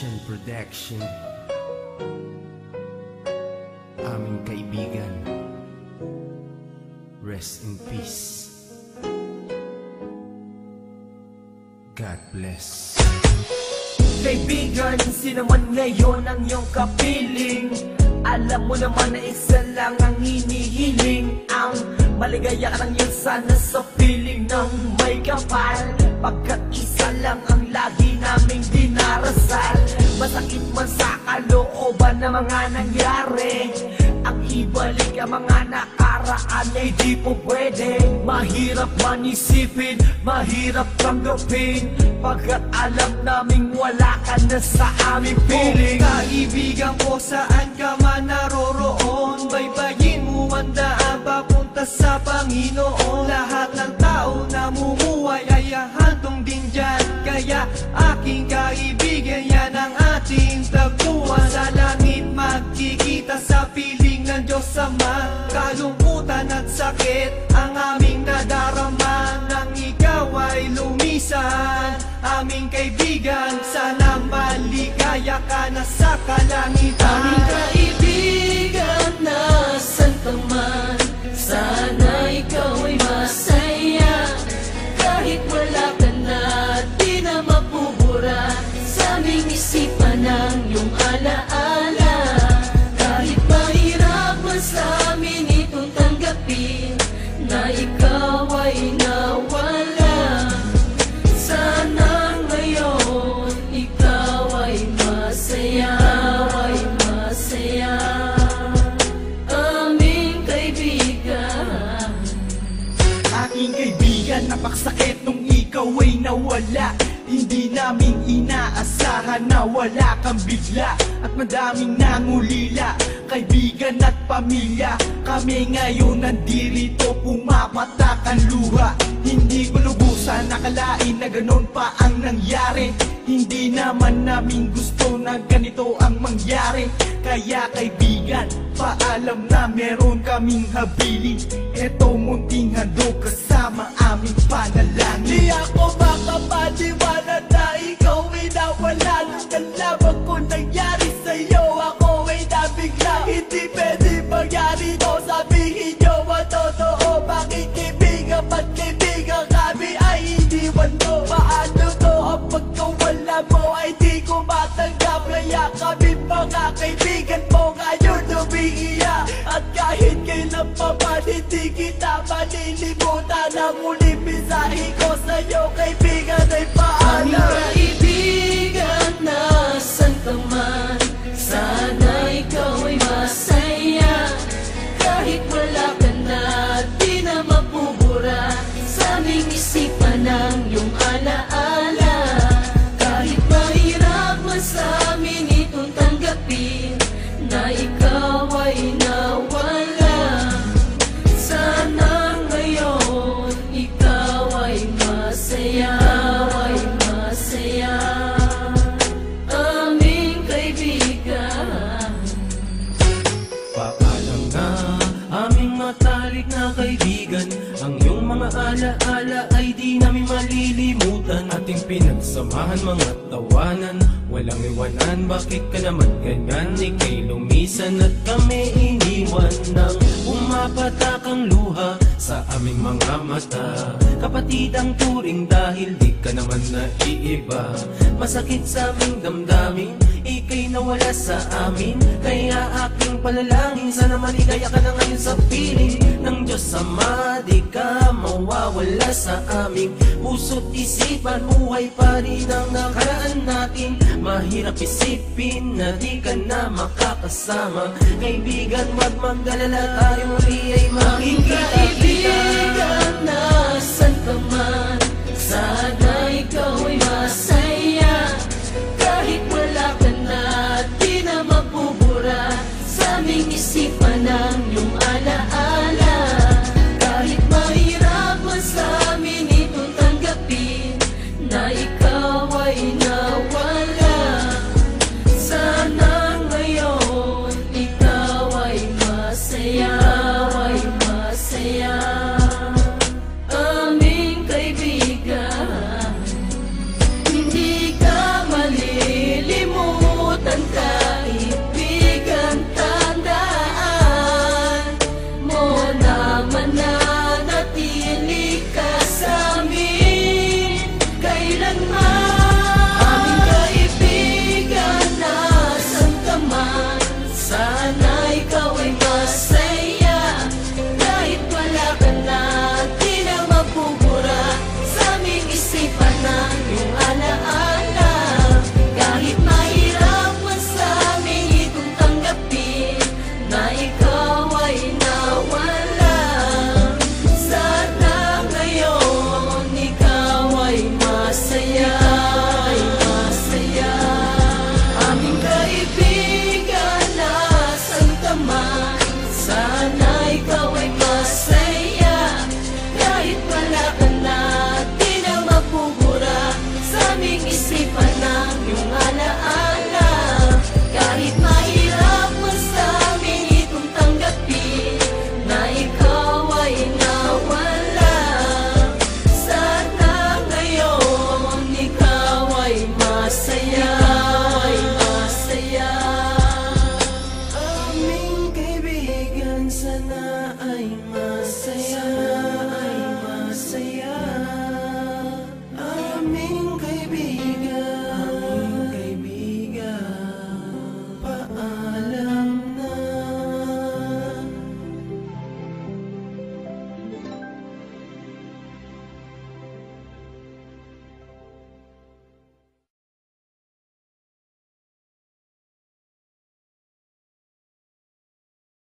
Ocean Production. Aming kaibigan, rest in peace. God bless. Kaibigan, sino man ngayon ang iyong kapiling? Alam mo naman na isa lang ang hinihiling. Ang maligaya ka lang yun sana sa piling ng may kapal, pagkat isa lang ang lagi naming dinarasal. Masakit man sa kalooban na mga nangyari, ang ibalik ang mga nakaraan ay di po pwede. Mahirap man isipin, mahirap tanggapin, pagkat alam naming wala ka na sa aming piling. Kaibigan ko, saan ka man naroroon, baybayin mo ang daan papunta sa Panginoon. Lahat ng tao na mumuhay ay handong din dyan, kaya aking kaibigan, yan ang ating tagpuan. Sa langit magkikita sa piling ng Diyos Ama, kalungkutan at sakit ang aming nadarama nang ikaw ay lumisan. Aming kaibigan, sana maligaya ka na sa kalangitan. Aming kaibigan, nasan ka man, sana ikaw ay masaya. Kahit wala ka na, di na mapubura sa aming isipan ng iyong alaala. Kahit mahirap man sa amin itong tanggapin na ikaw ay nawala, sana ngayon ikaw ay masaya, ay masaya. Aming kaibigan, Aking kaibigan, napaksakit nung ikaw ay nawala. Hindi namin inaasahan na wala kang bigla, at madaming nangulila, kaibigan at pamilya. Kami ngayon nandirito, pumapatak ang luha. Hindi ko lubusan nakalain na ganon pa ang nangyari. Hindi naman namin gusto na ganito ang mangyari. Kaya kaibigan, paalam na meron kaming habilin. Eto munting handog kasama aming panalangin. Di ako makapaniwala na ikaw ay nawala. Nung nalaman ko nangyari sa'yo, ako ay nabigla. Hindi pwede mangyari to, sabihin nyo ang totoo. Bakit kaibigan, ba't kaibigan kami ay iniwan mo? Paano to ang pagkawala mo ay di ko matanggap? Kaya kami mga kaibigan mo ngayon umiiyak, at kahit kailan pa man hindi kita malilimutan. Ang muling mensahe ko sa'yo kaibigan ay paalam. aming kaibigan, nasan ka man, sana ikaw ay masaya. Kahit wala ka na, di na mapubura sa aming isipan ng iyong alaala. Kahit mahirap man sa amin itong tanggapin na ikaw ay nawala, sana ngayon ikaw ay masaya, ay masaya. Aming kaibigan, Paalam na aming matalik na kaibigan, ang iyong mga alaala ay di namin malilimutan. Ating pinagsamahan mga tawanan, walang iwanan. Bakit ka naman ganyan? Ika'y lumisan at kami iniwan nang pumapatak ang luha sa aming mga mata. Kapatid ang turing dahil di ka naman naiiba. Masakit sa aming damdamin, ika'y nawala sa amin. Kaya aking palalangin, sana maligaya ka na ngayon sa piling ng Diyos Ama. Di ka mawawala sa aming puso't isipan. Buhay pa rin ang nakaraan natin. Mahirap isipin na di ka na makakasama. Kaibigan, wag magdalala, tayo muli ay aming makikita. kaibigan, na